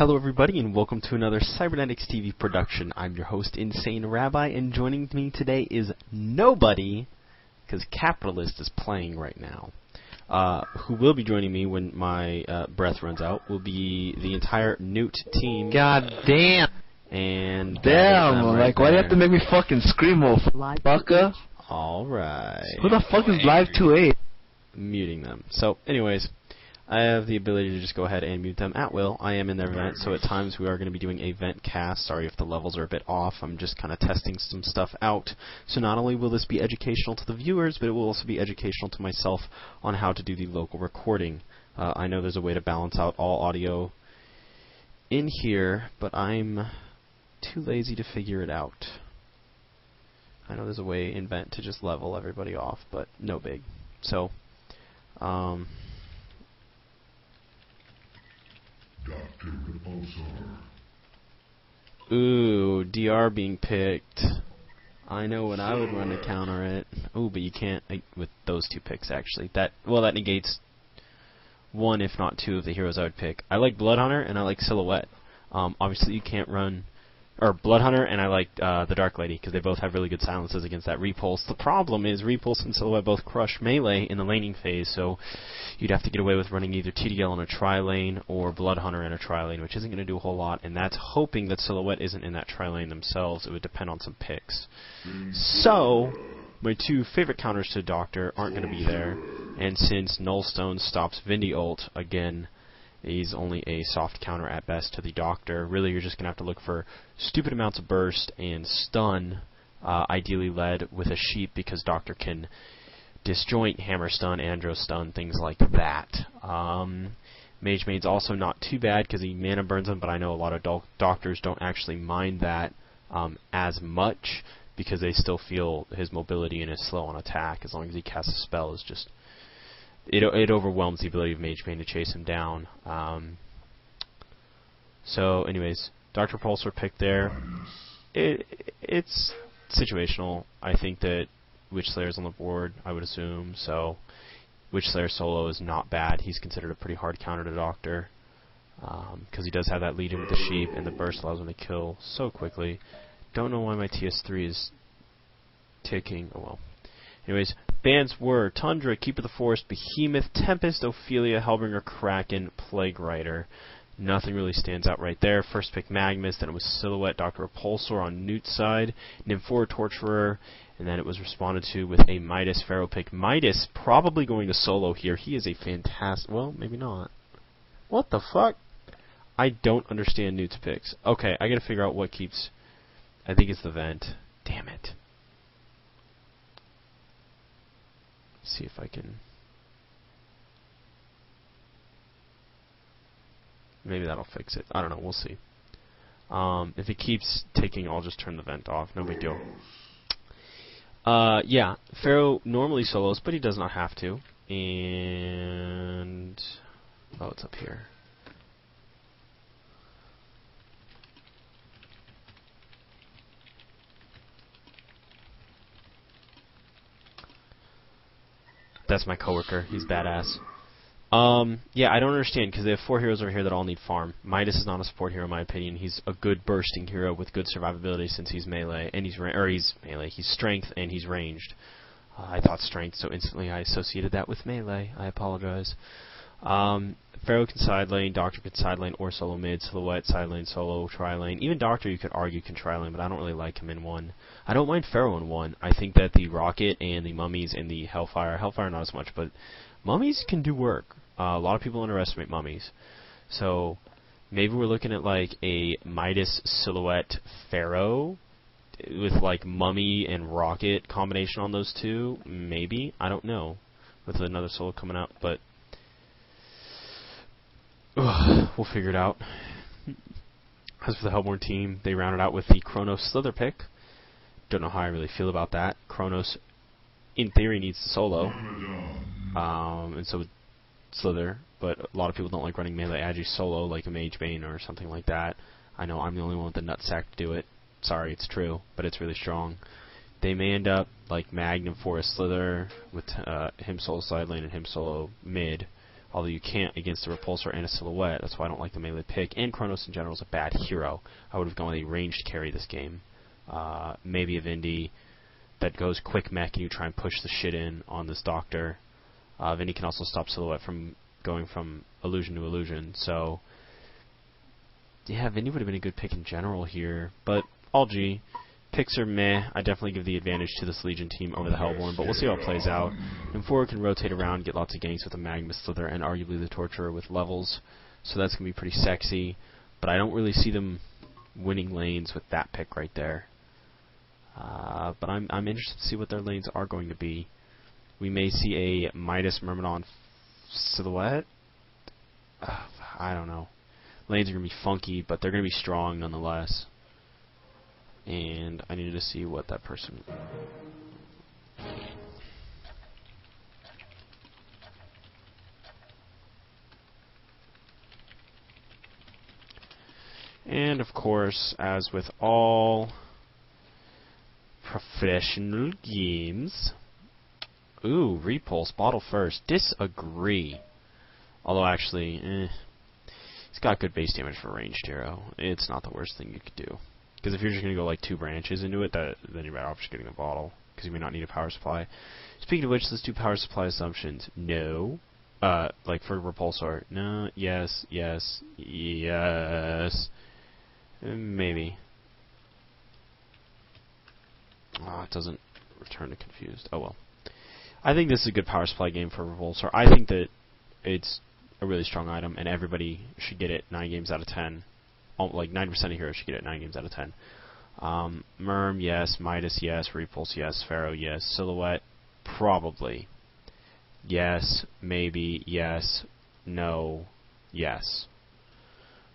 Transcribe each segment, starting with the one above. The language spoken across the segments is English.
Hello everybody and welcome to another Cybernetics TV production. I'm your host, Insane Rabbi, and joining me today is nobody, because Capitalist is playing right now. Who will be joining me when my breath runs out will be the entire Newt team. God damn! And damn, right like, why do you have to make me fucking scream, motherfucker? Alright. Who the fuck is Live 2A? Muting them. So, anyways, I have the ability to just go ahead and mute them at will. I am in their vent, so at times we are going to be doing a vent cast. Sorry if the levels are a bit off. I'm just kind of testing some stuff out. So not only will this be educational to the viewers, but it will also be educational to myself on how to do the local recording. I know there's a way to balance out all audio in here, but I'm too lazy to figure it out. I know there's a way in vent to just level everybody off, but no big. So, Dr. Repulsor. Ooh, DR being picked. I know what I would run to counter it. Ooh, but you can't with those two picks, actually. That negates one, if not two, of the heroes I would pick. I like Bloodhunter, and I like Silhouette. Obviously, you can't run... Or Bloodhunter, and I like the Dark Lady, because they both have really good silences against that Repulse. The problem is Repulse and Silhouette both crush melee in the laning phase, so you'd have to get away with running either TDL in a tri-lane or Bloodhunter in a tri-lane, which isn't going to do a whole lot, and that's hoping that Silhouette isn't in that tri-lane themselves. It would depend on some picks. So, my two favorite counters to Doctor aren't going to be there, and since Nullstone stops Vindy ult, again, he's only a soft counter at best to the Doctor. Really, you're just going to have to look for stupid amounts of burst and stun, ideally led with a sheep, because Doctor can disjoint, hammer stun, andro stun, things like that. Mage Maid's also not too bad because he mana burns him, but I know a lot of Doctors don't actually mind that as much because they still feel his mobility and his slow on attack. As long as he casts a spell, is just... It overwhelms the ability of Mage Maid to chase him down. So, anyways, Dr. Repulsor picked there. It's situational. I think that Witchslayer's on the board, I would assume. So, Witchslayer solo is not bad. He's considered a pretty hard counter to Doctor. Because he does have that lead in with the sheep, and the burst allows him to kill so quickly. Don't know why my TS3 is ticking. Oh well. Anyways, bans were Tundra, Keeper of the Forest, Behemoth, Tempest, Ophelia, Hellbringer, Kraken, Plague Rider. Nothing really stands out right there. First pick Magnus, then it was Silhouette, Dr. Repulsor on Newt's side, Nymphora, Torturer, and then it was responded to with a Midas Pharaoh pick. Midas probably going to solo here. He is a fantastic... Well, maybe not. What the fuck? I don't understand Newt's picks. Okay, I gotta figure out what keeps... I think it's the vent. Damn it. See if I can... Maybe that'll fix it. I don't know. We'll see. If it keeps ticking, I'll just turn the vent off. No big deal. Yeah. Pharaoh normally solos, but he does not have to. And... Oh, it's up here. That's my coworker. He's badass. Yeah, I don't understand, because they have 4 heroes over here that all need farm. Midas is not a support hero, in my opinion. He's a good bursting hero with good survivability since he's melee, and he's melee. He's strength and he's ranged. I thought strength, so instantly I associated that with melee. I apologize. Pharaoh can side lane, Doctor can side lane or solo mid, Silhouette, side lane, solo, tri-lane. Even Doctor, you could argue, can tri-lane, but I don't really like him in 1. I don't mind Pharaoh in 1. I think that the Rocket and the Mummies and the Hellfire not as much, but Mummies can do work. A lot of people underestimate Mummies. So, maybe we're looking at like a Midas, Silhouette, Pharaoh, with like Mummy and Rocket combination on those two. Maybe. I don't know. With another solo coming out, but... we'll figure it out. As for the Hellborn team, they rounded out with the Chronos Slither pick. Don't know how I really feel about that. Chronos, in theory, needs to solo. And so would Slither, but a lot of people don't like running melee agi solo, like a Mage Bane or something like that. I know I'm the only one with the nutsack to do it. Sorry, it's true, but it's really strong. They may end up like Magnum for a Slither with him solo side lane and him solo mid, Although you can't against a Repulsor and a Silhouette. That's why I don't like the melee pick. And Chronos in general is a bad hero. I would have gone with a ranged carry this game. Maybe a Vindy that goes quick mech and you try and push the shit in on this Doctor. Vindy can also stop Silhouette from going from illusion to illusion. So, yeah, Vindy would have been a good pick in general here. But, all G. Picks are meh. I definitely give the advantage to this Legion team over the Hellborn, but we'll see how it plays out. M4 can rotate around, get lots of ganks with the Magma Slither, and arguably the Torturer with levels, so that's going to be pretty sexy. But I don't really see them winning lanes with that pick right there. But I'm interested to see what their lanes are going to be. We may see a Midas Myrmidon Silhouette. I don't know. Lanes are going to be funky, but they're going to be strong nonetheless. And I needed to see what that person... And, of course, as with all professional games... Ooh, Repulse, bottle first. Disagree. Although, actually, he's got good base damage for a ranged hero. It's not the worst thing you could do. Because if you're just going to go like 2 branches into it, then you're better off just getting a bottle, because you may not need a power supply. Speaking of which, let's do power supply assumptions. No. Like for Repulsor. No, yes, yes, yes. Maybe. Oh, it doesn't return to confused. Oh well. I think this is a good power supply game for Repulsor. I think that it's a really strong item, and everybody should get it 9 games out of 10. Like 9% of heroes should get it 9 games out of 10. Myrm, yes. Midas, yes. Repulse, yes. Pharaoh, yes. Silhouette, probably. Yes. Maybe. Yes. No. Yes.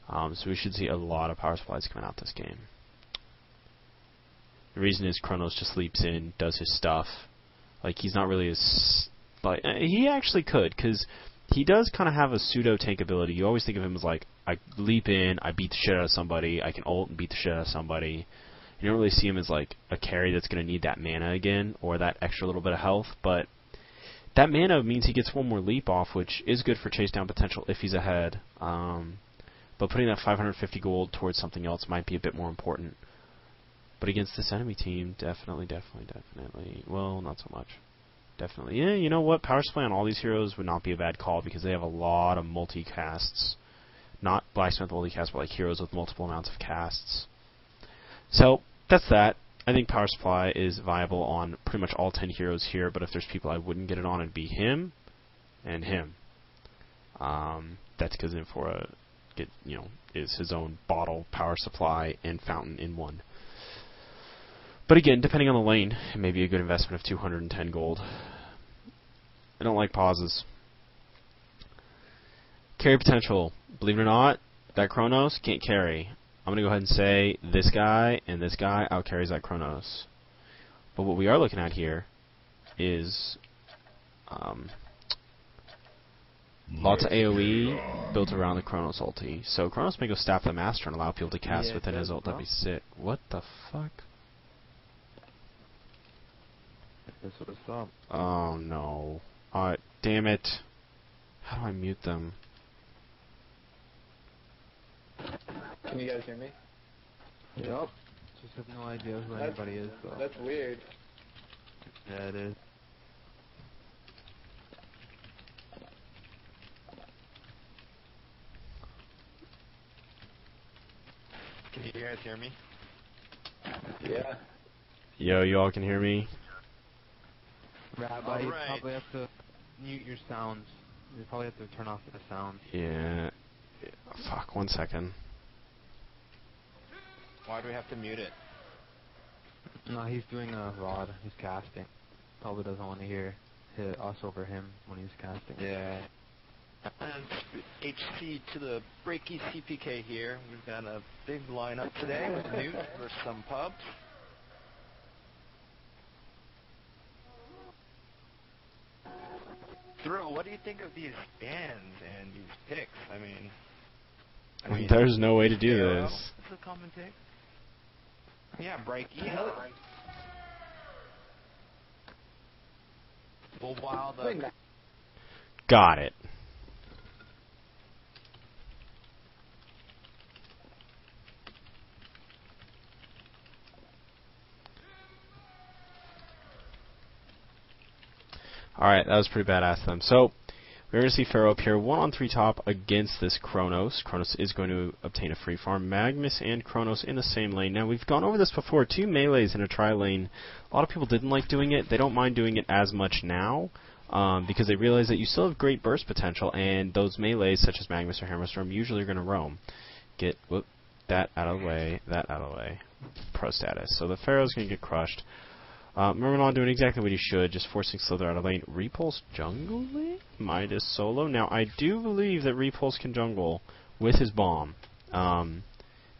So we should see a lot of power supplies coming out this game. The reason is Chronos just leaps in, does his stuff. Like, he's not really as... Like, he actually could, because he does kind of have a pseudo-tank ability. You always think of him as like, I leap in, I beat the shit out of somebody, I can ult and beat the shit out of somebody. You don't really see him as like a carry that's going to need that mana again, or that extra little bit of health, but that mana means he gets 1 more leap off, which is good for chase down potential if he's ahead. But putting that 550 gold towards something else might be a bit more important. But against this enemy team, definitely. Well, not so much. Definitely. Yeah, you know what? Power supply on all these heroes would not be a bad call because they have a lot of multicasts. Not Blacksmith multicast, but like heroes with multiple amounts of casts. So, that's that. I think power supply is viable on pretty much all 10 heroes here, but if there's people I wouldn't get it on, it'd be him and him. That's because Infora is his own bottle, power supply, and fountain in one. But again, depending on the lane, it may be a good investment of 210 gold. I don't like pauses. Carry potential. Believe it or not, that Chronos can't carry. I'm going to go ahead and say this guy and this guy out-carries that Chronos. But what we are looking at here is lots of AoE built around the Chronos ulti. So Chronos may go Staff the Master and allow people to cast within his ult. That'd be sick. What the fuck? That's what it's up. Oh no. Damn it. How do I mute them? Can you guys hear me? Yup. Just have no idea who anybody is, though. That's weird. Yeah, it is. Can you guys hear me? Yeah. Yo, you all can hear me? Rabbi, you Alright. probably have to mute your sounds. You probably have to turn off the sound. Yeah. Fuck, 1 second. Why do we have to mute it? No, he's doing a rod. He's casting. Probably doesn't want to hear us over him when he's casting. Yeah. And HC to the Breaky CPK here. We've got a big lineup today with Newt versus some pubs. Thrill, what do you think of these bans and these picks? I mean, There's no way to do Pharaoh, this. This is a common pick. Yeah, Breaky. Well, while the Got it. Alright, that was pretty badass of them. So, we're going to see Pharaoh up here 1-on-3 top against this Kronos. Kronos is going to obtain a free farm. Magnus and Kronos in the same lane. Now, we've gone over this before. 2 melees in a tri-lane. A lot of people didn't like doing it. They don't mind doing it as much now. Because they realize that you still have great burst potential, and those melees, such as Magnus or Hammerstorm, usually are going to roam. Get that out of the way, that out of the way. Pro status. So the Pharaoh's going to get crushed. Myrmidon doing exactly what he should, just forcing Slither out of lane. Repulse jungling? Midas solo. Now, I do believe that Repulse can jungle with his bomb.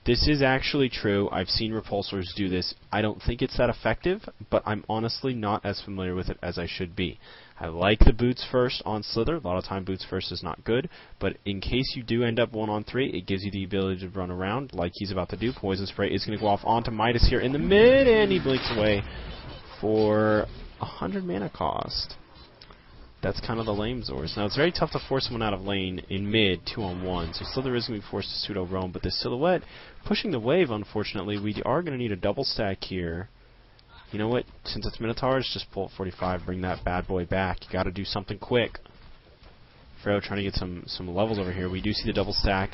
This is actually true. I've seen Repulsors do this. I don't think it's that effective, but I'm honestly not as familiar with it as I should be. I like the boots first on Slither. A lot of time boots first is not good, but in case you do end up 1-on-3, it gives you the ability to run around like he's about to do. Poison Spray is going to go off onto Midas here in the mid, and he blinks away for 100 mana cost. That's kind of the lame Zors. Now, it's very tough to force someone out of lane in mid, 2-on-1, so Slither is going to be forced to pseudo-roam, but this Silhouette, pushing the wave, unfortunately, we are going to need a double stack here. You know what? Since it's Minotaurs, just pull at 45, bring that bad boy back. You got to do something quick. Pharaoh trying to get some levels over here. We do see the double stack.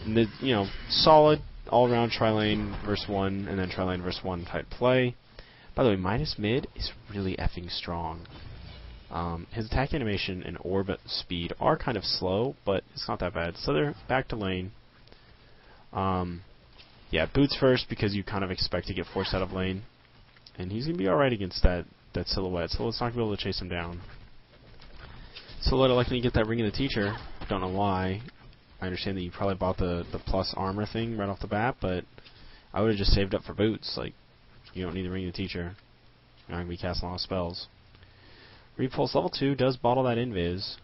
And the, solid all-around tri-lane versus 1, and then tri-lane versus 1 type play. By the way, Midas mid is really effing strong. His attack animation and orbit speed are kind of slow, but it's not that bad. So they're back to lane. Yeah, boots first because you kind of expect to get forced out of lane. And he's going to be alright against that Silhouette. Silhouette's not going to be able to chase him down. Silhouette likely to get that Ring of the Teacher. Don't know why. I understand that you probably bought the plus armor thing right off the bat, but I would have just saved up for boots. Like, you don't need the Ring of the Teacher. You're not going to be casting a lot of spells. Repulse level 2 does bottle that invis.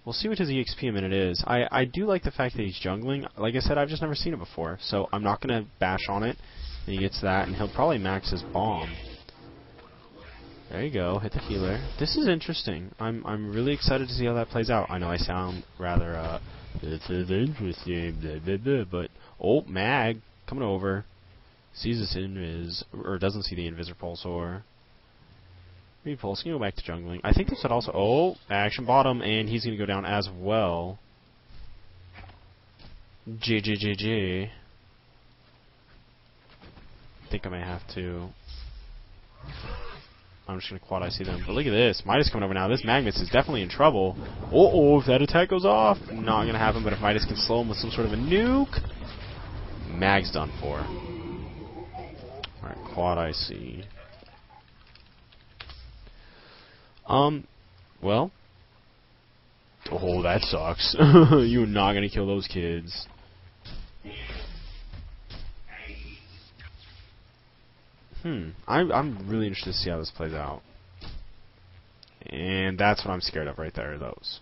We'll see what his EXP a minute is. I do like the fact that he's jungling. Like I said, I've just never seen it before, so I'm not going to bash on it. And he gets that, and he'll probably max his bomb. There you go, hit the healer. This is interesting. I'm really excited to see how that plays out. I know I sound rather, this is interesting, blah, blah, blah, but, oh, Mag, coming over. Sees this invis, or doesn't see the invis repulsor. Repulse, can go back to jungling. I think this would also, oh, action bottom, and he's going to go down as well. GGGG. I think I may have to. I'm just going to quad IC them. But look at this. Midas coming over now. This Magnus is definitely in trouble. Uh-oh, if that attack goes off, not going to happen, but if Midas can slow him with some sort of a nuke, Mag's done for. Alright, quad IC. Well. Oh, that sucks. You're not going to kill those kids. I'm really interested to see how this plays out. And that's what I'm scared of right there, those.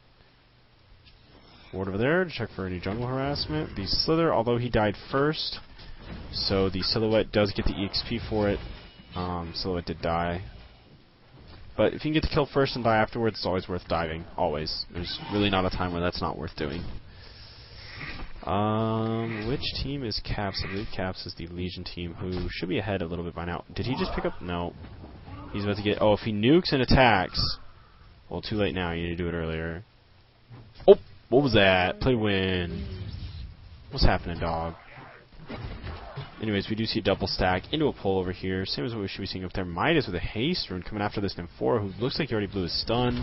Ward over there to check for any jungle harassment. The Slither, although he died first, so the Silhouette does get the EXP for it. Silhouette did die. But if you can get the kill first and die afterwards, it's always worth diving. Always. There's really not a time where that's not worth doing. Which team is Caps? I believe Caps is the Legion team, who should be ahead a little bit by now. Did he just pick up? No. He's about to get... Oh, if he nukes and attacks... Well, too late now. You need to do it earlier. Oh! What was that? Play win. What's happening, dog? Anyways, we do see a double stack into a pull over here. Same as what we should be seeing up there. Midas with a haste rune coming after this Nymphora, who looks like he already blew his stun.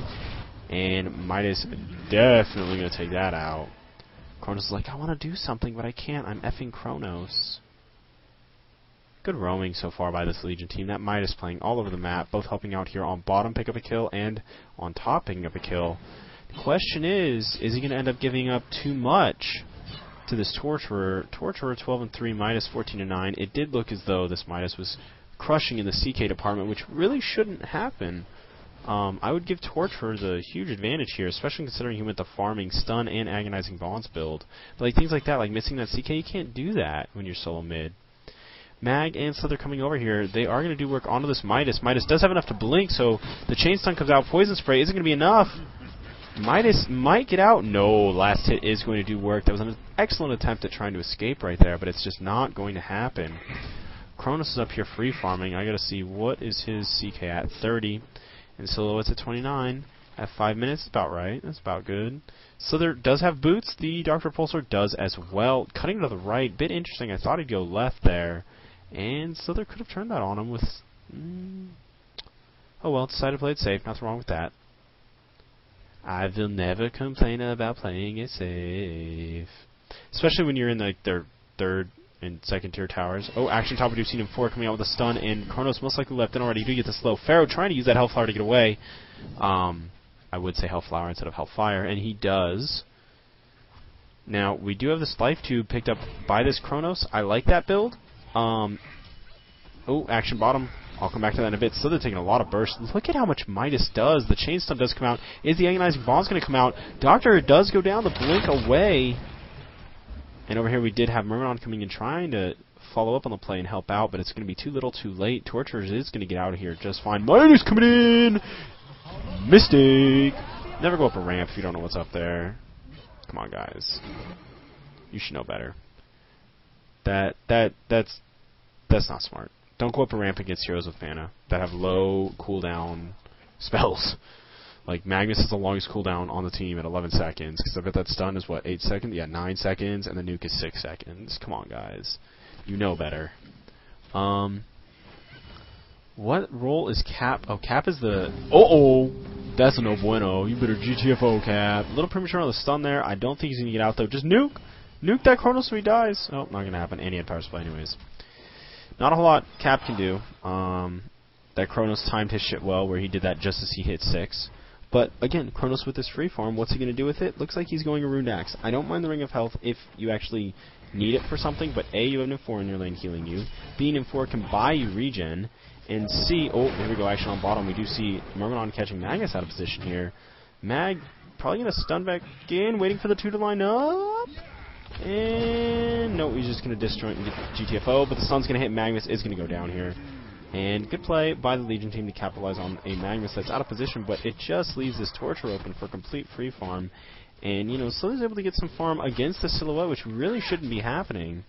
And Midas definitely going to take that out. Kronos is like, I want to do something, but I can't. I'm effing Kronos. Good roaming so far by this Legion team. That Midas playing all over the map, both helping out here on bottom pick up a kill and on top picking up a kill. The question is he going to end up giving up too much to this Torturer? Torturer 12-3, Midas 14-9. It did look as though this Midas was crushing in the CK department, which really shouldn't happen. I would give Torturer the huge advantage here, especially considering he went the farming, stun, and agonizing bonds build. But like things like that, like missing that CK, you can't do that when you're solo mid. Mag and Slither coming over here, they are going to do work onto this Midas. Midas does have enough to blink, so the chain stun comes out. Poison Spray isn't going to be enough. Midas might get out. No, last hit is going to do work. That was an excellent attempt at trying to escape right there, but it's just not going to happen. Kronos is up here free farming. I got to see what is his CK at. 30. And Silhouette's at 29. At 5 minutes, about right. That's about good. Slither does have boots. The Dr. Repulsor does as well. Cutting to the right. Bit interesting. I thought he'd go left there. And Slither could have turned that on him with... oh well, decided to play it safe. Nothing wrong with that. I will never complain about playing it safe. Especially when you're in like their third and second tier towers. Oh, Action Top, we do see him 4 coming out with a stun, and Kronos most likely left in already. You do get the slow. Pharaoh trying to use that Hellflower to get away. I would say Hellflower instead of Hellfire, and he does. Now, we do have this Life Tube picked up by this Kronos. I like that build. Oh, Action Bottom. I'll come back to that in a bit. Still, they're taking a lot of bursts. Look at how much Midas does. The Chain Stun does come out. Is the Agonizing Bomb's going to come out? Doctor does go down. The Blink away. And over here we did have Myrmidon coming in trying to follow up on the play and help out, but it's going to be too little too late. Torturers is going to get out of here just fine. Midas coming in! Mistake! Never go up a ramp if you don't know what's up there. Come on, guys. You should know better. That's not smart. Don't go up a ramp against heroes with mana that have low cooldown spells. Like, Magnus is the longest cooldown on the team at 11 seconds, because I bet that stun is, what, 8 seconds? Yeah, 9 seconds, and the nuke is 6 seconds. Come on, guys. You know better. What role is Cap? Oh, Cap is the... Uh-oh! That's a no bueno. You better GTFO, Cap. A little premature on the stun there. I don't think he's going to get out, though. Just nuke! Nuke that Chronos so he dies. Oh, not going to happen. And he had power supply anyways. Not a whole lot Cap can do. That Chronos timed his shit well, where he did that just as he hit 6. But, again, Chronos with his free farm, what's he going to do with it? Looks like he's going a Runed Axe. I don't mind the Ring of Health if you actually need it for something, but A, you have an M4 in your lane healing you. B, an M4 can buy you regen. And C, oh, here we go, action on bottom. We do see Myrmidon catching Magnus out of position here. Mag probably going to stun back in, waiting for the 2 to line up. And no, he's just going to disjoint and get GTFO, but the stun's going to hit. Magnus is going to go down here. And good play by the Legion team to capitalize on a Magnus that's out of position, but it just leaves this Torture open for complete free farm. And, you know, Slither's able to get some farm against the Silhouette, which really shouldn't be happening.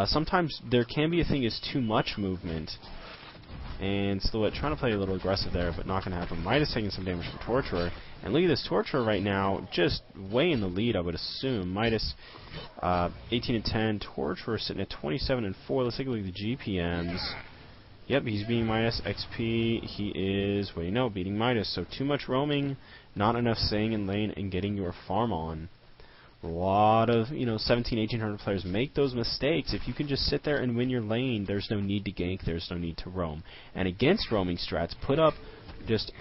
Sometimes there can be a thing as too much movement. And Silhouette trying to play a little aggressive there, but not going to happen. Midas taking some damage from Torturer. And look at this Torturer right now, just way in the lead, I would assume. Midas 18 and 10. Torturer sitting at 27 and 4. Let's take a look at the GPMs. Yep, he's beating Midas. XP, he is, well, you know, beating Midas. So too much roaming, not enough staying in lane and getting your farm on. A lot of, 17, 1800 players make those mistakes. If you can just sit there and win your lane, there's no need to gank, there's no need to roam. And against roaming strats, put up just,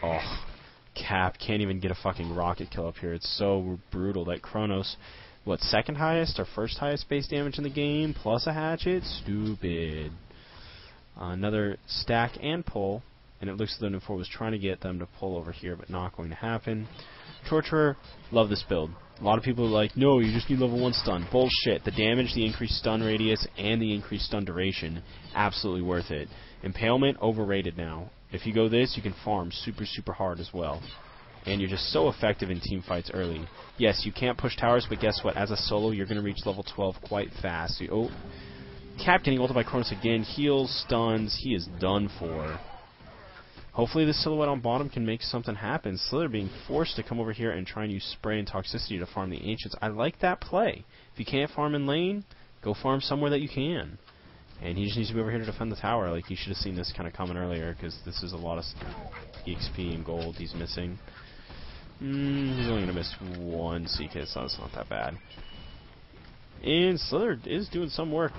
Cap can't even get a fucking rocket kill up here. It's so brutal. That Kronos, what, second highest or first highest base damage in the game, plus a hatchet? Stupid. Another stack and pull, and it looks as though N4 was trying to get them to pull over here, but not going to happen. Torturer, love this build. A lot of people are like, no, you just need level 1 stun. Bullshit. The damage, the increased stun radius, and the increased stun duration, absolutely worth it. Impalement, overrated now. If you go this, you can farm super, super hard as well. And you're just so effective in team fights early. Yes, you can't push towers, but guess what? As a solo, you're going to reach level 12 quite fast. So, Cap getting ulted by Kronos again. Heals, stuns. He is done for. Hopefully the Silhouette on bottom can make something happen. Slither being forced to come over here and try and use Spray and Toxicity to farm the Ancients. I like that play. If you can't farm in lane, go farm somewhere that you can. And he just needs to be over here to defend the tower. Like, you should have seen this kind of coming earlier, because this is a lot of EXP and gold he's missing. He's only going to miss 1 CK, so it's not that bad. And Slither is doing some work.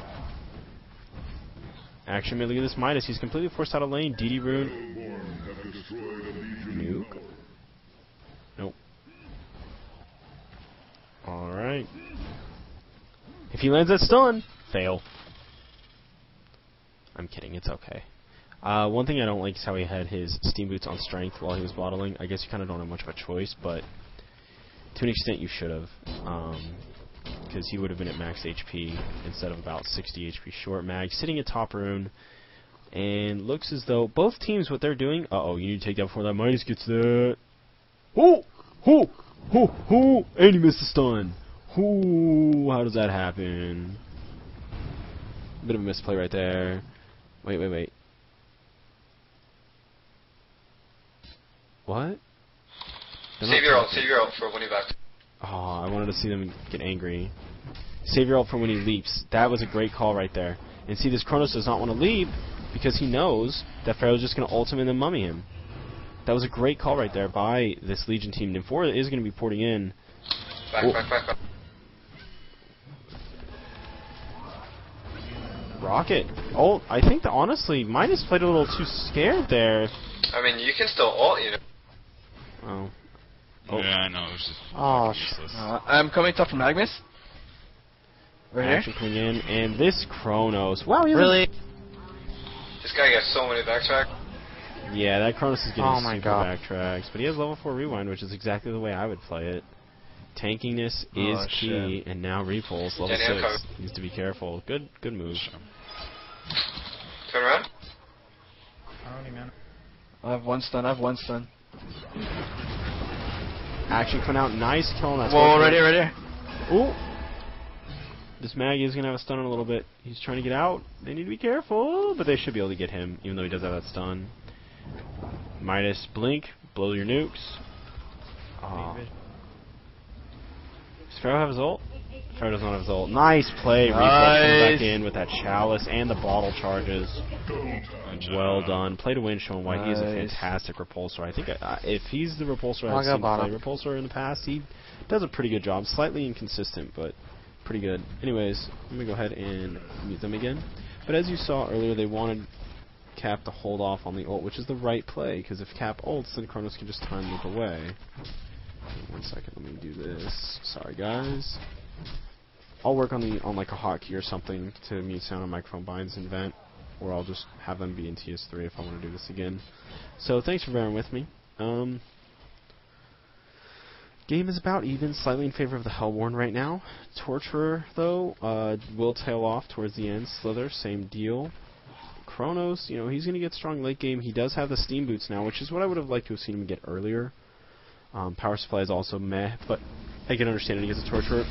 Actually, look at this Midas. He's completely forced out of lane. DD Rune. Nuke. Nope. Alright. If he lands that stun, fail. I'm kidding. It's okay. One thing I don't like is how he had his Steam Boots on strength while he was bottling. I guess you kind of don't have much of a choice, but to an extent you should have. Because he would have been at max HP instead of about 60 HP short. Mag sitting at top rune, and looks as though both teams, what they're doing... Uh-oh, you need to take that before that Midas gets that. Oh! Oh! Oh! Oh! And he missed the stun. Oh! How does that happen? Bit of a misplay right there. Wait. What? Save your ult for when he backs. Oh, I wanted to see them get angry. Save your ult for when he leaps. That was a great call right there. And see, this Kronos does not want to leap because he knows that Pharaoh's just going to ult him and then mummy him. That was a great call right there by this Legion team. Nymphora is going to be porting in. Back. Rocket. Oh, I think that honestly, Midas played a little too scared there. I mean, you can still ult, you know. Oh. Yeah, I know. It was just Oh, useless. I'm coming top from Magnus. Right here. Action coming in, and this Kronos. Wow, he Really? This guy gets so many backtrack. Yeah, that Kronos is getting Oh my super God. backtracks, but he has level 4 rewind, which is exactly the way I would play it. Tankiness is Oh, key, and now Repulse, level Yeah, now 6. Needs to be careful. Good move. Turn around. I have one stun. Action coming out, nice kill on that. Whoa, right here. Ooh! This Maggie is going to have a stun in a little bit. He's trying to get out. They need to be careful, but they should be able to get him, even though he does have that stun. Midas, blink, blow your nukes. Oh. Does Pharaoh have his ult? Pharaoh does not have his ult. Nice play. Repulse comes back in with that chalice and the bottle charges. Well done. Play to win, showing why he is a fantastic repulsor. I think if he's the repulsor I've seen play repulsor in the past, he does a pretty good job. Slightly inconsistent, but pretty good. Anyways, let me go ahead and mute them again. But as you saw earlier, they wanted Cap to hold off on the ult, which is the right play, because if Cap ults, then Kronos can just time loop away. 1 second, let me do this. Sorry, guys. I'll work on like a hotkey or something to mute sound on microphone binds and vent, or I'll just have them be in TS3 if I want to do this again. So thanks for bearing with me. Game is about even, slightly in favor of the Hellborn right now. Torturer, though, will tail off towards the end. Slither, same deal. Kronos, you know, he's going to get strong late game. He does have the Steam Boots now, which is what I would have liked to have seen him get earlier. Power supply is also meh, but I can understand it against a Torturer.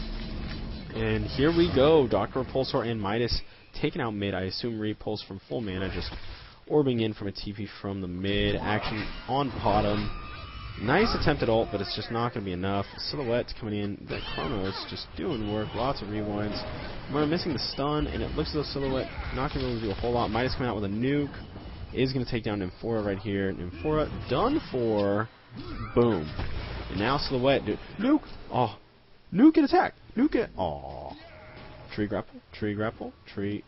And here we go. Dr. Repulsor and Midas taking out mid. I assume Repulse from full mana, just orbing in from a TP from the mid. Action on bottom. Nice attempt at ult, but it's just not going to be enough. Silhouette's coming in. The Kronos just doing work. Lots of rewinds. We're missing the stun, and it looks as though Silhouette not going to be able to do a whole lot. Midas coming out with a nuke. Is going to take down Nymphora right here. Nymphora done for. Boom. And now Silhouette. Nuke! Oh. Nuke and attack! Nuke it! Aw. Tree grapple.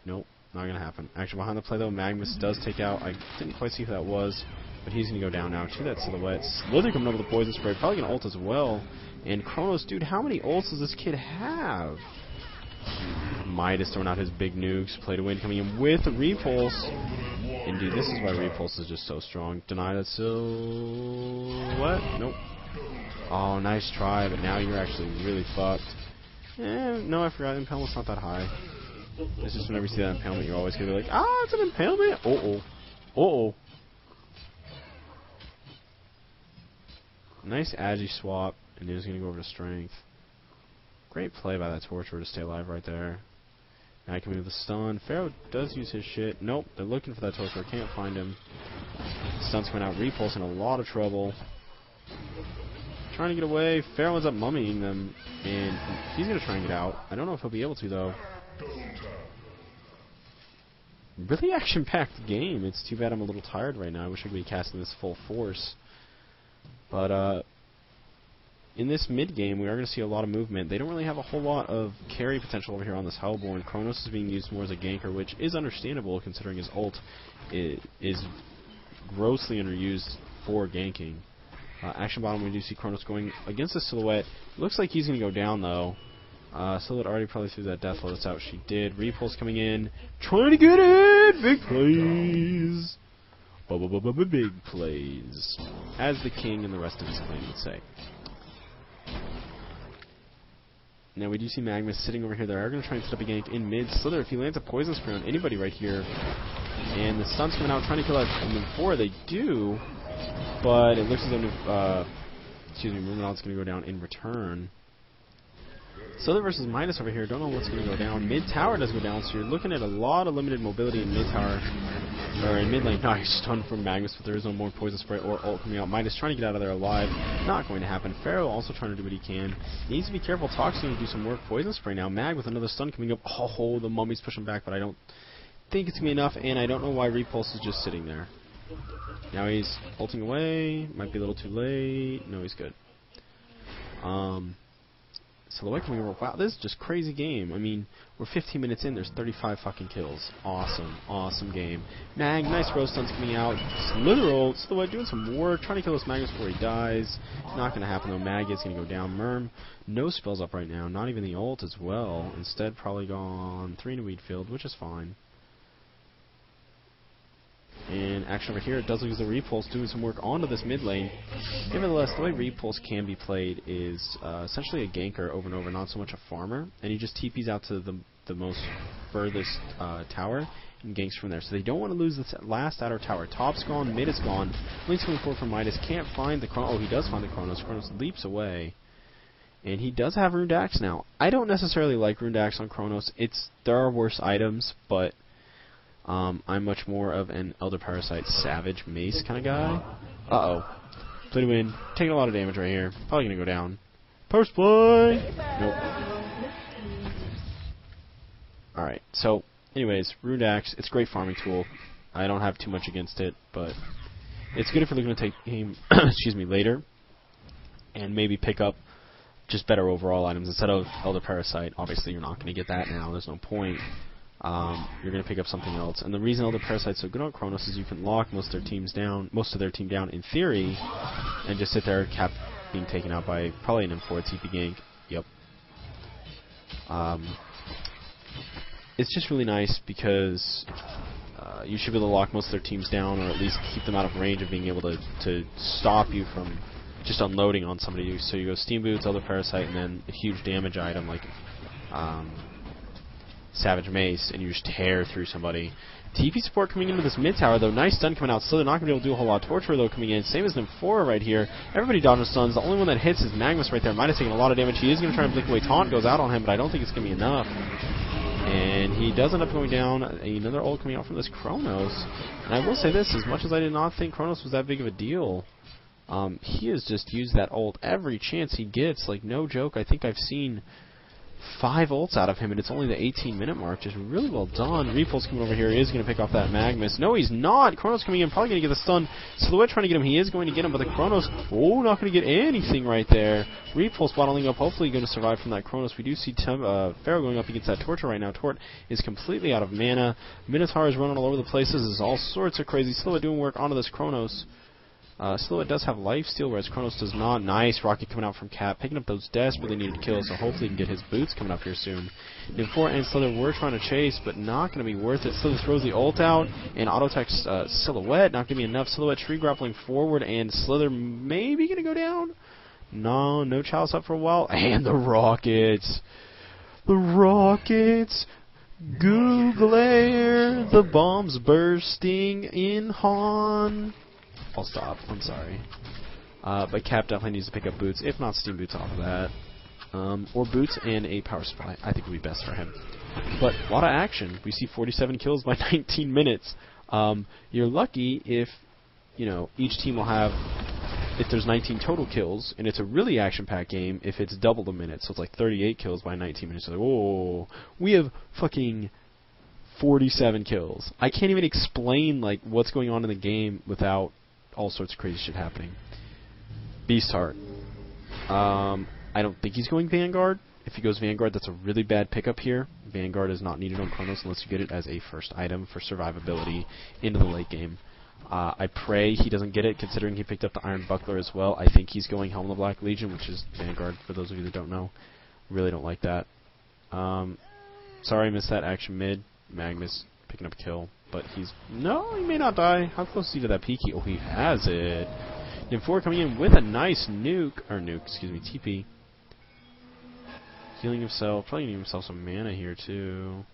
Nope. Not going to happen. Actually, behind the play, though, Magnus does take out. I didn't quite see who that was. But he's going to go down now to that Silhouette. Slither coming up with a Poison Spray. Probably going to ult as well. And Kronos, dude, how many ults does this kid have? Midas throwing out his big nukes. Play to win coming in with a Repulse. Indeed, this is why Repulse is just so strong. Deny that Silhouette. Nope. Oh, nice try, but now you're actually really fucked. No, I forgot. Impalement's not that high. It's just whenever you see that impalement, you're always going to be like, ah, it's an impalement. Uh-oh. Nice agi swap, and he's going to go over to strength. Great play by that Torturer to stay alive right there. Now I can move the stun. Pharaoh does use his shit. Nope, they're looking for that Torturer. Can't find him. Stun's coming out. Repulse in a lot of trouble. Trying to get away. Pharaoh ends up mummying them, and he's going to try and get out. I don't know if he'll be able to, though. Really action-packed game. It's too bad I'm a little tired right now. I wish I could be casting this full force. But in this mid-game, we are going to see a lot of movement. They don't really have a whole lot of carry potential over here on this Hellborn. Kronos is being used more as a ganker, which is understandable considering his ult is grossly underused for ganking. Action bottom, we do see Kronos going against the Silhouette. Looks like he's going to go down, though. Silhouette already probably threw that Death Lotus out. She did. Repulse coming in. Trying to get it! Big plays! Big plays, as the king and the rest of his clan would say. Now we do see Magnus sitting over here. They are going to try and set up a gank in mid. Slither, if he lands a Poison Spray on anybody right here, and the stun's coming out, trying to kill out Nymphora, they do, but it looks as though Ruminant's going to go down in return. Slither versus Midas over here. Don't know what's going to go down. Mid tower does go down, so you're looking at a lot of limited mobility in mid tower. Or in mid lane, nice stun from Magnus, but there is no more poison spray or ult coming out. Midas trying to get out of there alive. Not going to happen. Pharaoh also trying to do what he can. He needs to be careful. Toxic to do some work. Poison spray now. Mag with another stun coming up. Oh, the mummy's pushing back, but I don't think it's going to be enough, and I don't know why Repulse is just sitting there. Now he's ulting away. Might be a little too late. No, he's good. Silhouette coming over. Wow, this is just crazy game. I mean, we're 15 minutes in. There's 35 fucking kills. Awesome. Awesome game. Mag, nice roast stuns coming out. Literal Silhouette doing some work. Trying to kill this Magnus before he dies. Not going to happen though. Mag is going to go down. Merm, no spells up right now. Not even the ult as well. Instead, probably gone 3 in a weed field, which is fine. And action over here, it does lose the Repulse, doing some work onto this mid lane. Nevertheless, the way Repulse can be played is essentially a ganker over and over, not so much a farmer. And he just TPs out to the most furthest tower and ganks from there. So they don't want to lose this last outer tower. Top's gone, mid is gone. Link's coming forward from Midas, can't find the Chronos. Oh, he does find the Chronos. Chronos leaps away. And he does have Runed Axe now. I don't necessarily like Runed Axe on Chronos. There are worse items, but I'm much more of an Elder Parasite Savage Mace kind of guy. Uh-oh. Play to win. Taking a lot of damage right here. Probably going to go down. Post play! Nope. Alright, so, anyways, Runed Axe, it's a great farming tool. I don't have too much against it, but it's good if you're looking to take game excuse me, later, and maybe pick up just better overall items instead of Elder Parasite. Obviously, you're not going to get that now. There's no point. You're going to pick up something else. And the reason Elder Parasite's so good on Chronos is you can lock most of their team down in theory, and just sit there, cap being taken out by probably an M4 TP gank. Yep. It's just really nice because you should be able to lock most of their teams down, or at least keep them out of range of being able to stop you from just unloading on somebody. So you go Steam Boots, Elder Parasite, and then a huge damage item like Savage Mace, and you just tear through somebody. TP support coming into this mid tower, though. Nice stun coming out. Still, they're not going to be able to do a whole lot of torture, though, coming in. Same as Nymphora right here. Everybody dodging stuns. The only one that hits is Magnus right there. Might have taken a lot of damage. He is going to try and blink away. Taunt goes out on him, but I don't think it's going to be enough. And he does end up going down. Another ult coming out from this Chronos. And I will say this, as much as I did not think Chronos was that big of a deal, he has just used that ult every chance he gets. Like, no joke. I think I've seen 5 ults out of him, and it's only the 18-minute mark. Just really well done. Repulse coming over here. He is going to pick off that Magnus. No, he's not. Chronos coming in, probably going to get the stun. Silhouette trying to get him. He is going to get him, but the Chronos, oh, not going to get anything right there. Repulse bottling up, hopefully going to survive from that Chronos. We do see Pharaoh going up against that Torture right now. Tort is completely out of mana. Minotaur is running all over the place. This is all sorts of crazy. Silhouette doing work onto this Chronos. Silhouette does have lifesteal, whereas Chronos does not. Nice rocket coming out from Cap, picking up those desperately needed kills, so hopefully he can get his boots coming up here soon. Nymphora and Slither were trying to chase, but not going to be worth it. Slither throws the ult out, and auto-attacks Silhouette. Not going to be enough. Silhouette tree grappling forward, and Slither maybe going to go down? No Chalice up for a while. And the Rockets! The Rockets! Googlare! The bombs bursting in Han! I'll stop. I'm sorry. But Cap definitely needs to pick up boots, if not Steam Boots off of that. Or boots and a power supply, I think would be best for him. But a lot of action. We see 47 kills by 19 minutes. You're lucky if, each team will have, if there's 19 total kills, and it's a really action-packed game, if it's double the minutes. So it's like 38 kills by 19 minutes. So like, whoa, we have fucking 47 kills. I can't even explain, like, what's going on in the game without all sorts of crazy shit happening. Beastheart. I don't think he's going Vanguard. If he goes Vanguard, that's a really bad pickup here. Vanguard is not needed on Chronos unless you get it as a first item for survivability into the late game. I pray he doesn't get it, considering he picked up the Iron Buckler as well. I think he's going Helm of the Black Legion, which is Vanguard, for those of you that don't know. Really don't like that. Sorry I missed that action mid. Magnus picking up a kill. But no, he may not die. How close is he to that Peaky? Oh, he has it. Nymphora coming in with a nice TP. Healing himself, probably giving himself some mana here too.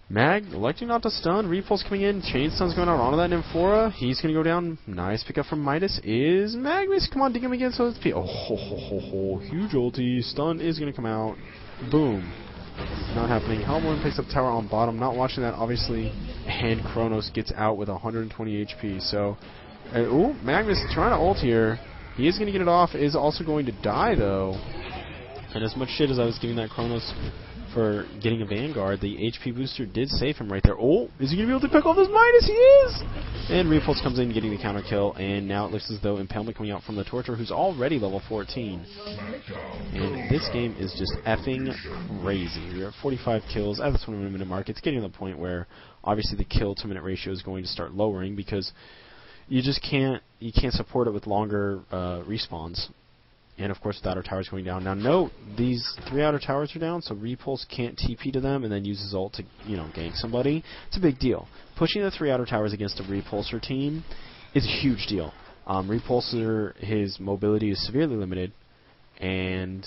Mag electing not to stun. Repulse coming in. Chain stun's going out onto that Nymphora. He's going to go down. Nice pickup from Midas. Is Magnus. Come on, dig him again. So it's huge ulti. Stun is going to come out. Boom. Not happening. Hellborn picks up tower on bottom. Not watching that, obviously. And Kronos gets out with 120 HP. So, ooh, Magnus trying to ult here. He is going to get it off. Is also going to die, though. And as much shit as I was giving that Kronos for getting a Vanguard, the HP booster did save him right there. Oh, is he going to be able to pick off this Midas? He is! And Repulse comes in getting the counter kill, and now it looks as though Impalement coming out from the Torture, who's already level 14. And this game is just effing crazy. We're at 45 kills at the 20-minute mark. It's getting to the point where obviously the kill-to-minute ratio is going to start lowering because you just can't support it with longer respawns. And of course, the outer tower's going down. Now, note these 3 outer towers are down, so Repulse can't TP to them and then use his ult to, gank somebody. It's a big deal. Pushing the 3 outer towers against a Repulsor team is a huge deal. Repulsor, his mobility is severely limited, and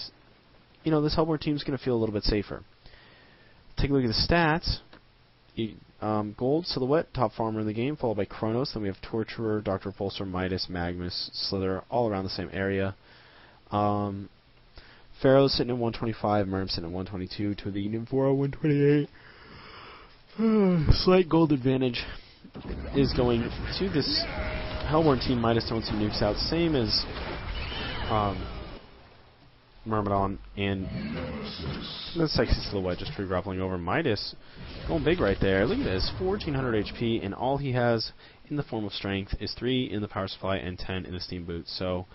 this Hellborn team's going to feel a little bit safer. Take a look at the stats. Gold, Silhouette, top farmer in the game, followed by Kronos. Then we have Torturer, Dr. Repulsor, Midas, Magnus, Slither, all around the same area. Pharaoh's sitting at 125, Merm's sitting at 122, to the Union 4 128. Slight gold advantage is going to this Hellborn team. Midas throwing some nukes out, same as Myrmidon and the Sexy Silhouette just free grappling over. Midas going big right there. Look at this, 1400 HP, and all he has in the form of strength is 3 in the power supply and 10 in the steam boot. So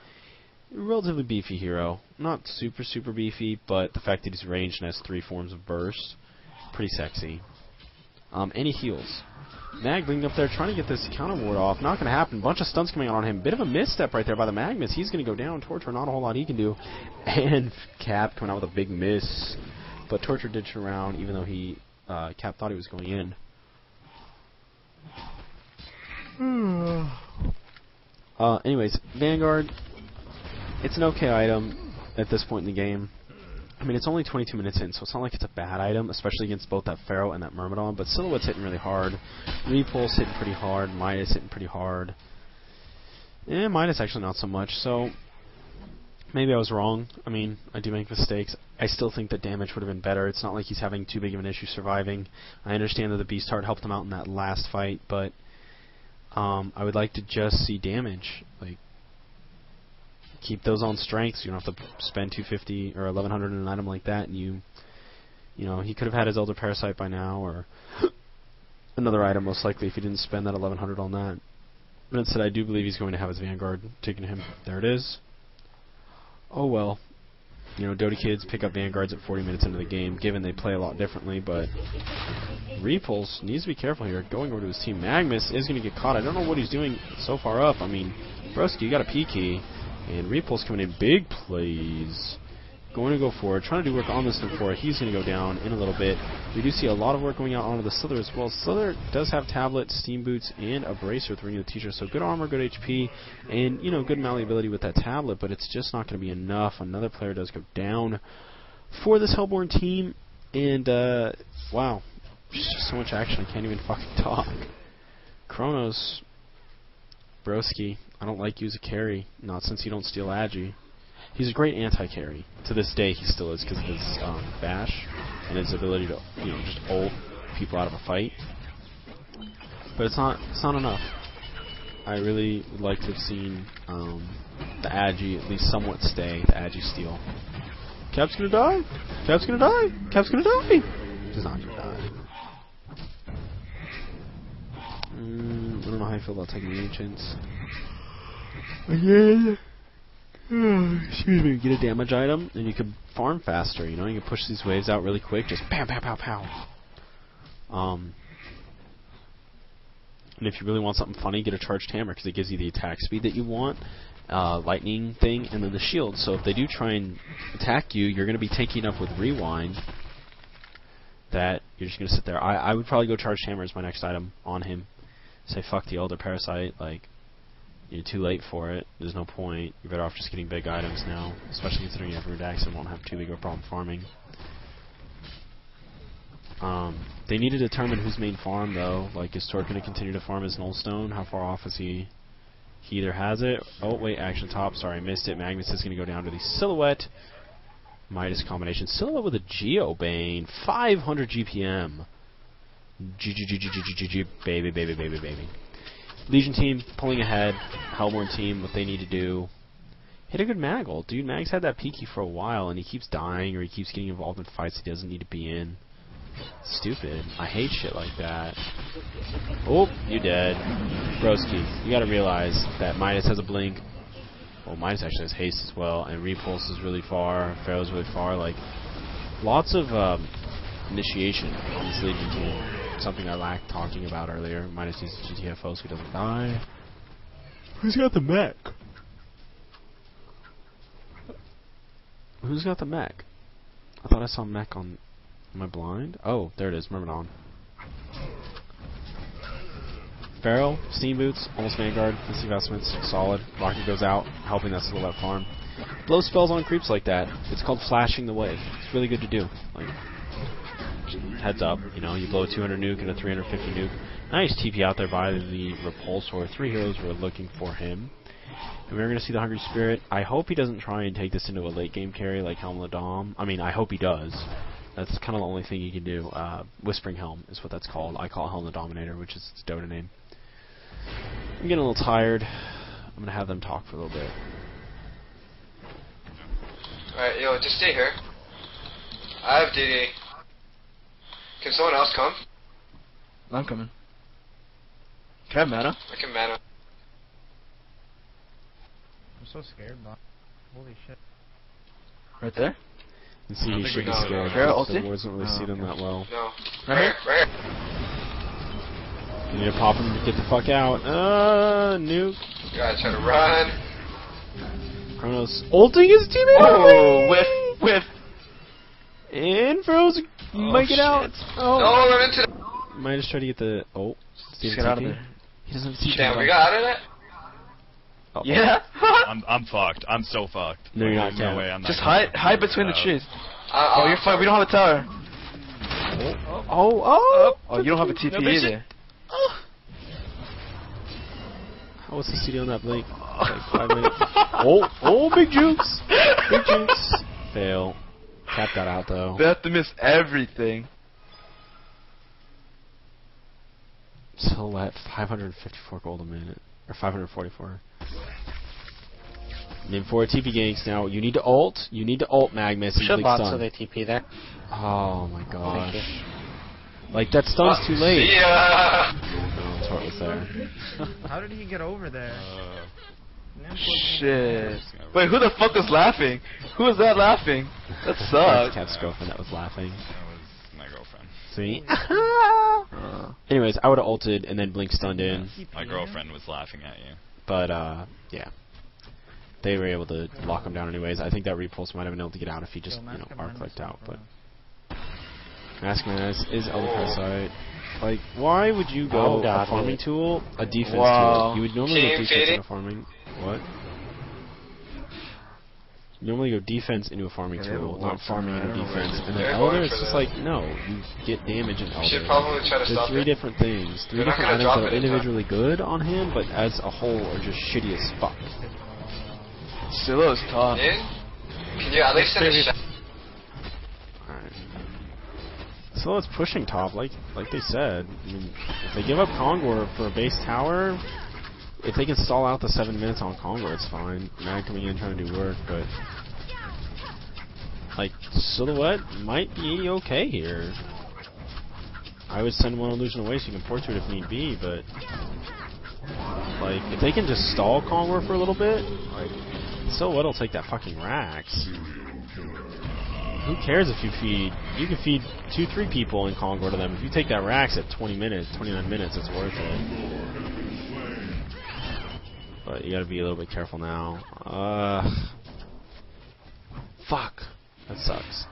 relatively beefy hero. Not super, super beefy, but the fact that he's ranged and has 3 forms of burst, pretty sexy. And he heals. Mag leading up there, trying to get this counter ward off. Not going to happen. Bunch of stuns coming out on him. Bit of a misstep right there by the Magnus. He's going to go down. Torture, not a whole lot he can do. And Cap coming out with a big miss. But Torture did turn around, even though Cap thought he was going in. Anyways, Vanguard. It's an okay item at this point in the game. I mean, it's only 22 minutes in, so it's not like it's a bad item, especially against both that Pharaoh and that Myrmidon. But Silhouette's hitting really hard. Repulse hitting pretty hard. Midas hitting pretty hard. And Midas actually not so much. So maybe I was wrong. I mean, I do make mistakes. I still think that damage would have been better. It's not like he's having too big of an issue surviving. I understand that the Beast Heart helped him out in that last fight, but I would like to just see damage. Like, keep those on strength, so you don't have to spend 250 or 1100 in an item like that. And he could have had his Elder Parasite by now, or another item most likely if he didn't spend that 1100 on that. But instead, I do believe he's going to have his Vanguard taken to him. There it is. Oh well. Dota kids pick up Vanguards at 40 minutes into the game, given they play a lot differently, but Repulse needs to be careful here. Going over to his team. Magnus is going to get caught. I don't know what he's doing so far up. I mean, Broski, you got a P-key. And Repulse coming in big plays. Going to go forward, trying to do work on this thing for it. He's going to go down in a little bit. We do see a lot of work going out onto the Slither as well. Slither does have Tablet, Steam Boots, and a Bracer with Ring of the Teacher. So good armor, good HP, and good malleability with that Tablet, but it's just not going to be enough. Another player does go down for this Hellborn team. And, wow. There's just so much action, I can't even fucking talk. Kronos, Broski, I don't like you as a carry, not since you don't steal Agi. He's a great anti-carry. To this day, he still is because of his bash and his ability to, just ult people out of a fight. But it's not enough. I really would like to have seen the Agi at least somewhat stay, the Agi steal. Cap's gonna die! Cap's gonna die! Cap's gonna die! He's not gonna die. I don't know how I feel about taking the Ancients. Again. Excuse me. Get a damage item, and you can farm faster. You can push these waves out really quick. Just pow, pow, pow, pow. And if you really want something funny, get a Charged Hammer because it gives you the attack speed that you want, lightning thing, and then the shield. So if they do try and attack you, you're going to be tanky enough with Rewind that you're just going to sit there. I would probably go Charged Hammer as my next item on him. Say fuck the Elder Parasite, like, you're too late for it, there's no point, you're better off just getting big items now, especially considering you have Redax and won't have too big of a problem farming. They need to determine who's main farm though, like is Torque going to continue to farm his Nullstone? How far off is he? He either has it, oh wait, action top, sorry I missed it, Magnus is going to go down to the Silhouette, Midas combination. Silhouette with a Geobane. 500 GPM. G, baby, baby, baby, baby. Legion team pulling ahead. Hellborn team, what they need to do. Hit a good Maggle. Dude, Mag's had that Peaky for a while, and he keeps dying, or he keeps getting involved in fights he doesn't need to be in. Stupid. I hate shit like that. Oh, you dead. Broski, you gotta realize that Midas has a blink. Well, Midas actually has haste as well, and Repulse is really far, Pharaoh's really far. Like, lots of initiation on this Legion team. Something I lacked talking about earlier. Midas uses GTFO so he doesn't die. Who's got the mech? Who's got the mech? I thought I saw mech on... Am I blind? Oh, there it is. Myrmidon. Pharaoh, Steam Boots, almost Vanguard, Misty Vestments, solid. Rocket goes out, helping that Silhouette farm. Blow spells on creeps like that. It's called flashing the way. It's really good to do. Like, heads up, you know, you blow a 200 nuke and a 350 nuke. Nice TP out there by the Repulsor. 3 heroes were looking for him. And we're going to see the Hungry Spirit. I hope he doesn't try and take this into a late game carry like Helm of the Dom. I mean, I hope he does. That's kind of the only thing he can do. Whispering Helm is what that's called. I call it Helm the Dominator, which is its Dota name. I'm getting a little tired. I'm going to have them talk for a little bit. Alright, yo, just stay here. I have DD. Can someone else come? I'm coming. Can I have mana? I can mana. I'm so scared, man. Holy shit. Right there? You see, he should be no, scared. Pharaoh The ulti? Wards don't really see them that well. No. Right here? Right here. You need to pop him to get the fuck out. Nuke. Gotta try to run. Chronos ulting his teammate. Oh, whiff. And Pharaoh's might get out. Oh, Oh. run into the... Might just try to get the... Oh. Just get out of there. He doesn't see Damn, we got out of that? Oh. Yeah. I'm fucked. I'm so fucked. No, you're not, There's no Cam. way I'm not Just gonna hide between the out. trees. Oh, you're fine. We don't have a tower. Oh. Oh, you don't have a TP either. What's the CD on that blink? Like 5 minutes. Oh, big jukes. Big jukes. Fail. Cap that out though. They have to miss everything. Silhouette, 554 gold a minute. Or 544. And then for TP ganks now, you need to ult. You need to ult Magmus and Should blink bot stun. so they TP there. Oh my gosh. Thank Like, that stun's too late. See ya! No, Tort was there. How did he get over there? Shit. Wait, who the fuck was laughing? Who was that laughing? That That's sucked. Cat's girlfriend that was laughing. That was my girlfriend. See? Anyways, I would have ulted and then blink stunned in. My girlfriend was laughing at you. But, yeah. They were able to lock him down anyways. I think that Repulse might have been able to get out if he just, you know, arc-clicked out, but... Maskman is Elder Parasite. Like, why would you go a farming tool, a defense tool? You would normally go defense into farming. What? You normally go defense into a farming tool, not farming into defense. And then They're Elder, going it's for just that. like, no, you get damage in We should Elder. probably try to There's stop 3 it. different things, 3 They're not different gonna items drop that are it in time. individually good on him, but as a whole are just shitty as fuck. Silo is tough. In? Can you at least send a shot? Alright. So it's pushing top, like they said. I mean, if they give up Kongor for a base tower, if they can stall out the 7 minutes on Kongor, it's fine. Mag coming in trying to do work, but like Silhouette might be okay here. I would send one illusion away so you can port to it if need be, but like if they can just stall Kongor for a little bit, like Silhouette will take that fucking Rax. Who cares if you can feed 2-3 people in Kongor to them. If you take that Rax at 20 minutes, 29 minutes, it's worth it. But you gotta be a little bit careful now. Fuck. That sucks.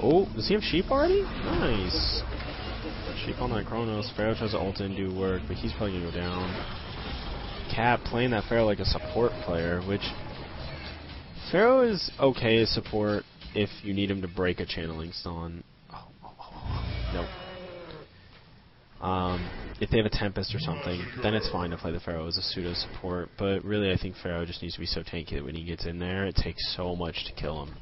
Oh, does he have Sheep already? Nice. Sheep on that Chronos. Pharaoh tries to ult in, do work, but he's probably gonna go down. Cap playing that Pharaoh like a support player, which Pharaoh is okay as support if you need him to break a channeling stun. Nope. if they have a Tempest or something, then it's fine to play the Pharaoh as a pseudo support. But really, I think Pharaoh just needs to be so tanky that when he gets in there, it takes so much to kill him.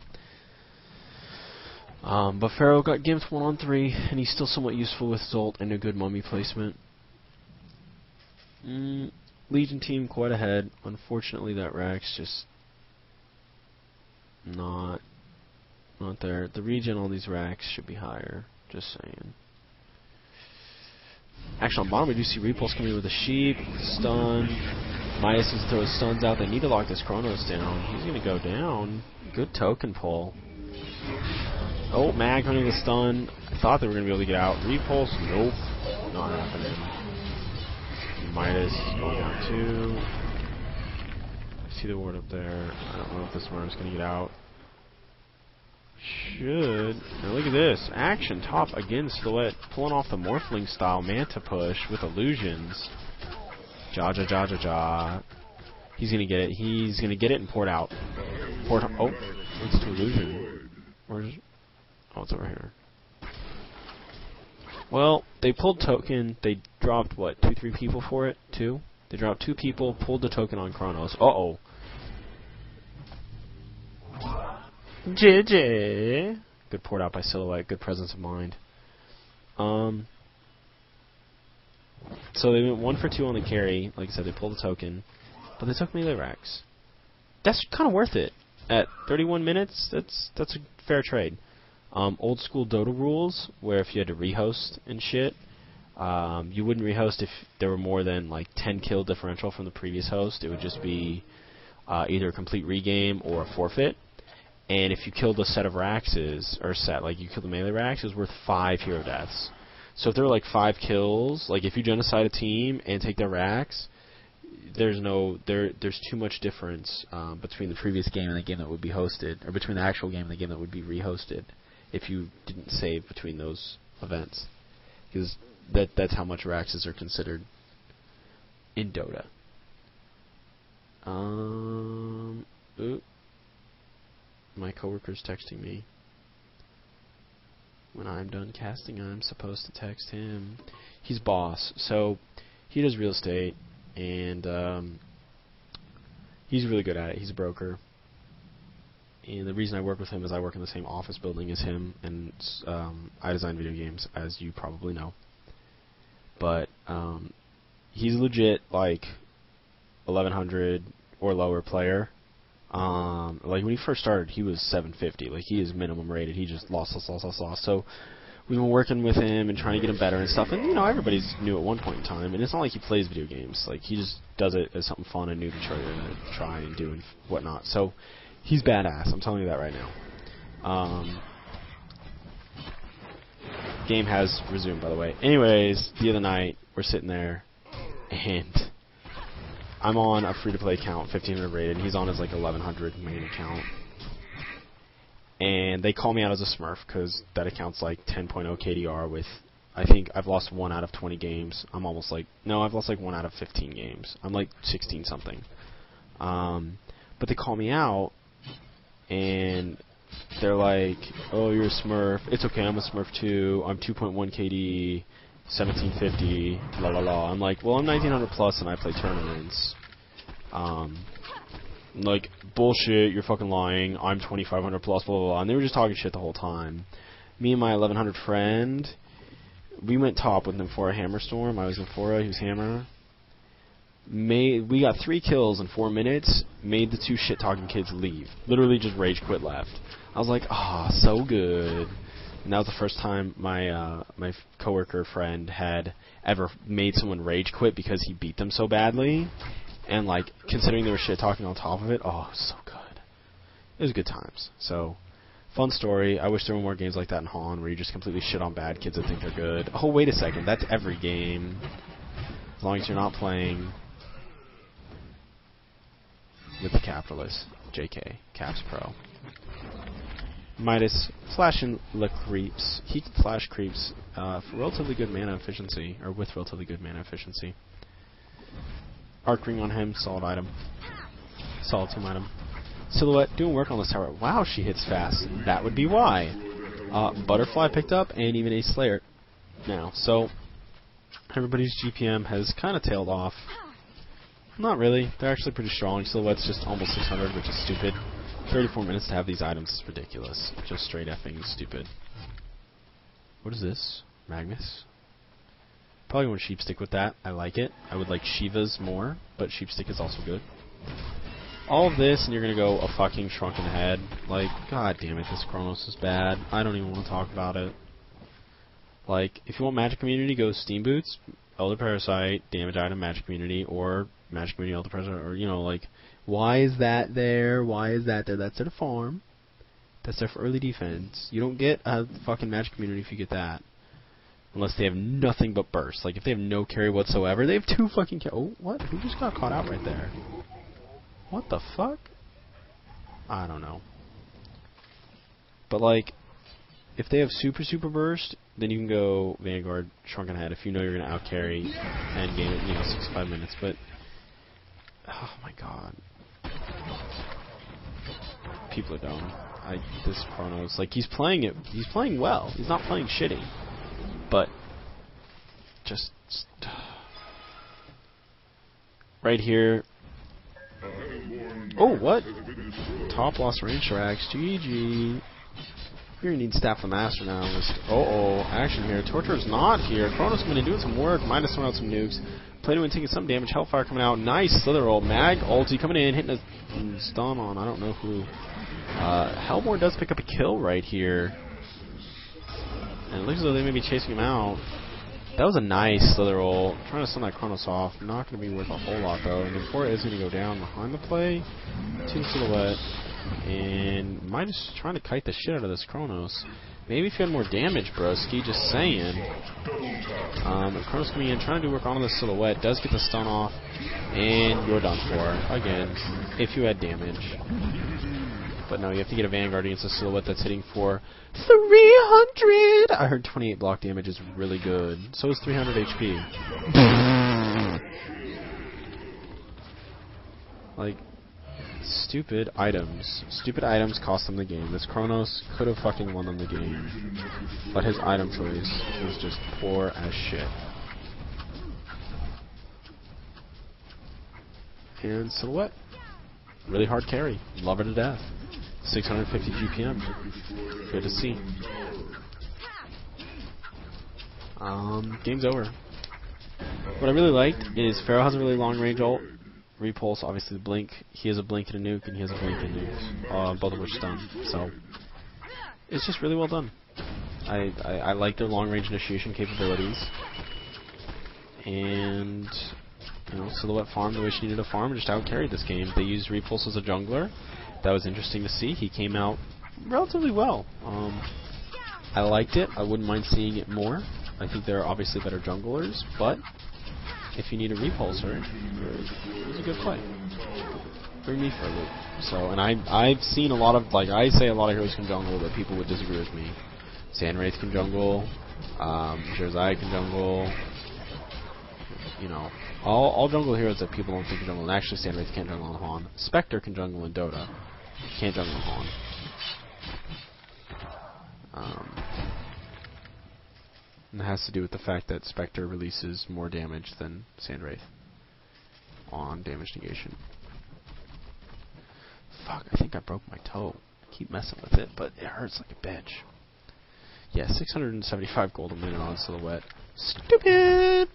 But Pharaoh got gimped 1-on-3, and he's still somewhat useful with Zolt and a good mummy placement. Legion team quite ahead. Unfortunately, that Rax just not there. The regen on these racks should be higher. Just saying. Actually, on bottom we do see Repulse coming in with a sheep, stun. Midas is throws stuns out. They need to lock this Chronos down. He's gonna go down. Good token pull. Oh, Mag running the stun. I thought they were gonna be able to get out. Repulse, nope, not happening. Midas going down too. I see the ward up there. I don't know if this Worm's gonna get out. Should. Now look at this. Action top again, Silhouette pulling off the Morphling style Manta push with illusions. Ja. He's gonna get it. He's gonna get it and pour it out. Oh, it's to illusion. Where's? Oh, it's over here. Well, they pulled token. They dropped what? 2-3 people for it. 2. They dropped 2 people. Pulled the token on Chronos. Uh-oh. JJ. Good poured out by Silhouette. Good presence of mind. So they went 1 for 2 on the carry. Like I said, they pulled the token, but they took melee Rax. That's kind of worth it. At 31 minutes, that's a fair trade. Old school Dota rules, where if you had to rehost and shit, you wouldn't rehost if there were more than like 10 kill differential from the previous host. It would just be either a complete regame or a forfeit. And if you killed a set of Raxes, or like you killed the melee Rax, it was worth 5 hero deaths. So if there were like 5 kills, like if you genocide a team and take their Rax, there's too much difference between the previous game and the game that would be hosted, or between the actual game and the game that would be rehosted, if you didn't save between those events. Because that's how much Raxes are considered in Dota. My coworker's texting me. When I'm done casting, I'm supposed to text him. He's boss, so he does real estate, and he's really good at it. He's a broker. And the reason I work with him is I work in the same office building as him, and I design video games, as you probably know. But he's legit, like, 1100 or lower player. Like, when he first started, he was 750. Like, he is minimum rated. He just lost. So we've been working with him and trying to get him better and stuff. And, you know, everybody's new at one point in time. And it's not like he plays video games. Like, he just does it as something fun and new to try and do and whatnot. So he's badass. I'm telling you that right now. Game has resumed, by the way. Anyways, the other night, we're sitting there, and I'm on a free-to-play account, 1500 rated, and he's on his, like, 1100 main account. And they call me out as a smurf, because that account's, like, 10.0 KDR with, I think I've lost 1 out of 20 games. I'm almost, like, no, I've lost, like, 1 out of 15 games. I'm, like, 16-something. But they call me out, and they're like, oh, you're a smurf. It's okay, I'm a smurf, too. I'm 2.1 KD. 1750, la la la. I'm like, well, I'm 1900 plus and I play tournaments. Like, bullshit, you're fucking lying. I'm 2500 plus, blah blah blah. And they were just talking shit the whole time. Me and my 1100 friend, we went top with Nymphora Hammerstorm. I was Nymphora, he was Hammer. We got 3 kills in 4 minutes. Made the 2 shit talking kids leave. Literally just rage quit left. I was like, ah, so good. And that was the first time my coworker friend had ever made someone rage quit because he beat them so badly. And, like, considering they were shit talking on top of it, oh, so good. It was good times. So, fun story. I wish there were more games like that in Han where you just completely shit on bad kids that think they're good. Oh, wait a second. That's every game. As long as you're not playing with the capitalist. JK. Caps Pro. Midas flashing the creeps. He can flash creeps for relatively good mana efficiency, or with relatively good mana efficiency. Arc Ring on him, solid item. Solid team item. Silhouette doing work on this tower. Wow, she hits fast. That would be why. Butterfly picked up, and even a Slayer now. So, Everybody's GPM has kind of tailed off. Not really. They're actually pretty strong. Silhouette's just almost 600, which is stupid. 34 minutes to have these items is ridiculous. Just straight effing stupid. What is this? Magnus? Probably want Sheepstick with that. I like it. I would like Shivas more, but Sheepstick is also good. All of this, and you're gonna go a fucking Shrunken Head. Like, god damn it, this Chronos is bad. I don't even want to talk about it. Like, if you want Magic Community, go Steam Boots, Elder Parasite, Damage Item, Magic Community, or Magic Community, Elder Parasite, or, you know, like, why is that there? Why is that there? That's at a farm. That's there for early defense. You don't get a fucking Magic Community if you get that. Unless they have nothing but burst. Like, if they have no carry whatsoever, they have 2 fucking oh, what? Who just got caught out right there? What the fuck? I don't know. But, like, if they have super burst, then you can go Vanguard, Shrunken Head, if you know you're going to outcarry and gain it, you know, 65 minutes. But, oh my god. People are dumb. This Chronos, like, he's playing well. He's not playing shitty. But, just right here. Oh, what? Top lost range tracks. GG. You're gonna need Staff the Master now. Action here. Torture's not here. Chronos coming in doing some work. Minus throwing out some nukes. Play to win, taking some damage. Hellfire coming out. Nice Slither roll. Mag ulti coming in, hitting a stun on I don't know who. Hellborn does pick up a kill right here. And it looks as though they may be chasing him out. That was a nice Slither roll. Trying to stun that Chronos off. Not going to be worth a whole lot though. And before it is going to go down behind the play. Team Silhouette. And Midas trying to kite the shit out of this Chronos. Maybe if you had more damage, broski, just saying. Chronos coming in, trying to do work on the Silhouette. Does get the stun off. And you're done for. Again, if you had damage. But no, you have to get a Vanguard against a Silhouette that's hitting for 300! I heard 28 block damage is really good. So is 300 HP. Like, stupid items. Stupid items cost them the game. This Chronos could have fucking won them the game. But his item choice was just poor as shit. And Silhouette. Really hard carry. Love her to death. 650 GPM. Good to see. Game's over. What I really liked is Pharaoh has a really long range ult. Repulse, obviously the blink. He has a blink and a nuke, and he has a blink and nuke. Both of which stun. So, it's just really well done. I like their long range initiation capabilities. And, you know, Silhouette farmed the way she needed to farm and just out-carried this game. They used Repulse as a jungler. That was interesting to see. He came out relatively well. I liked it. I wouldn't mind seeing it more. I think there are obviously better junglers, but if you need a repulsor, it was a good play. Bring me for a loop. So, and I've seen a lot of, like, I say a lot of heroes can jungle, but people would disagree with me. Sandwraith can jungle, Jerzai can jungle, you know, all jungle heroes that people don't think can jungle, and actually Sandwraith can't jungle on Han. Spectre can jungle in Dota. Can't jungle on Han. And it has to do with the fact that Spectre releases more damage than Sandwraith on damage negation. Fuck, I think I broke my toe. I keep messing with it, but it hurts like a bitch. Yeah, 675 gold a minute on Silhouette. Stupid!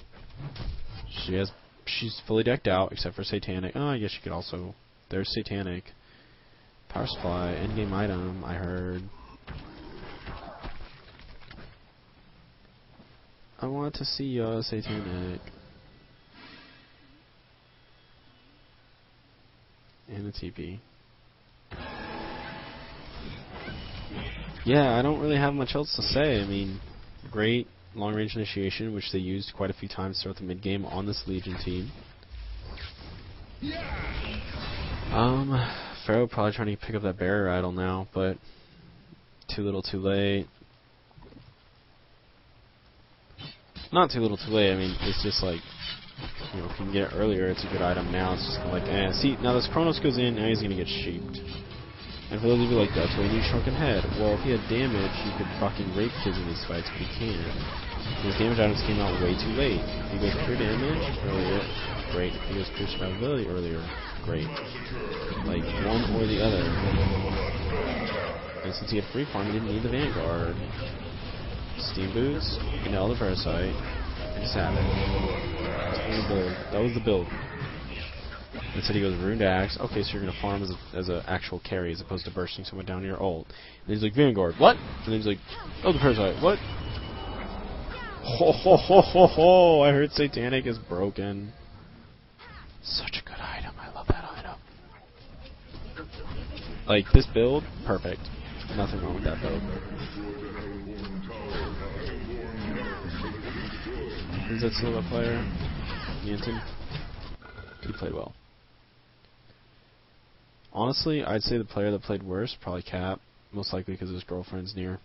She's fully decked out, except for Satanic. Oh, I guess you could also... There's Satanic. Power supply, endgame item, I heard. I want to see Satanic. And a TP. Yeah, I don't really have much else to say. I mean, great long-range initiation, which they used quite a few times throughout the mid-game on this Legion team. Pharaoh probably trying to pick up that barrier idol now, but too little too late. Not too little too late, I mean, it's just like, you know, if you can get it earlier, it's a good item. Now it's just kind of like, eh. See, now this Chronos goes in, now he's going to get sheeped. And for those of you like, that's why you need Shrunken Head. Well, if he had damage, you could fucking rape kids in these fights, but he can't. His damage items came out way too late. He goes pure damage earlier, great. He goes pure survivability earlier, great. Like, one or the other. And since he had free farm, he didn't need the Vanguard. Steam Boots, and Elder Parasite, and Savage. That was the build. Instead he goes Ruined Axe. Okay, so you're going to farm as an actual carry as opposed to bursting someone down to your ult. And he's like, Vanguard, what? And then he's like, Elder Parasite, what? Ho ho ho ho ho! I heard Satanic is broken. Such a good item. I love that item. Like, this build, perfect. Nothing wrong with that build. Is that still a player? Niantic? He played well. Honestly, I'd say the player that played worse, probably Cap. Most likely because his girlfriend's near.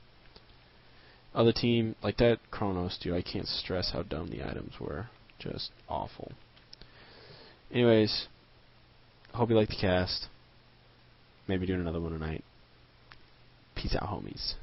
Other team, like that Chronos dude, I can't stress how dumb the items were. Just awful. Anyways, hope you liked the cast. Maybe doing another one tonight. Peace out, homies.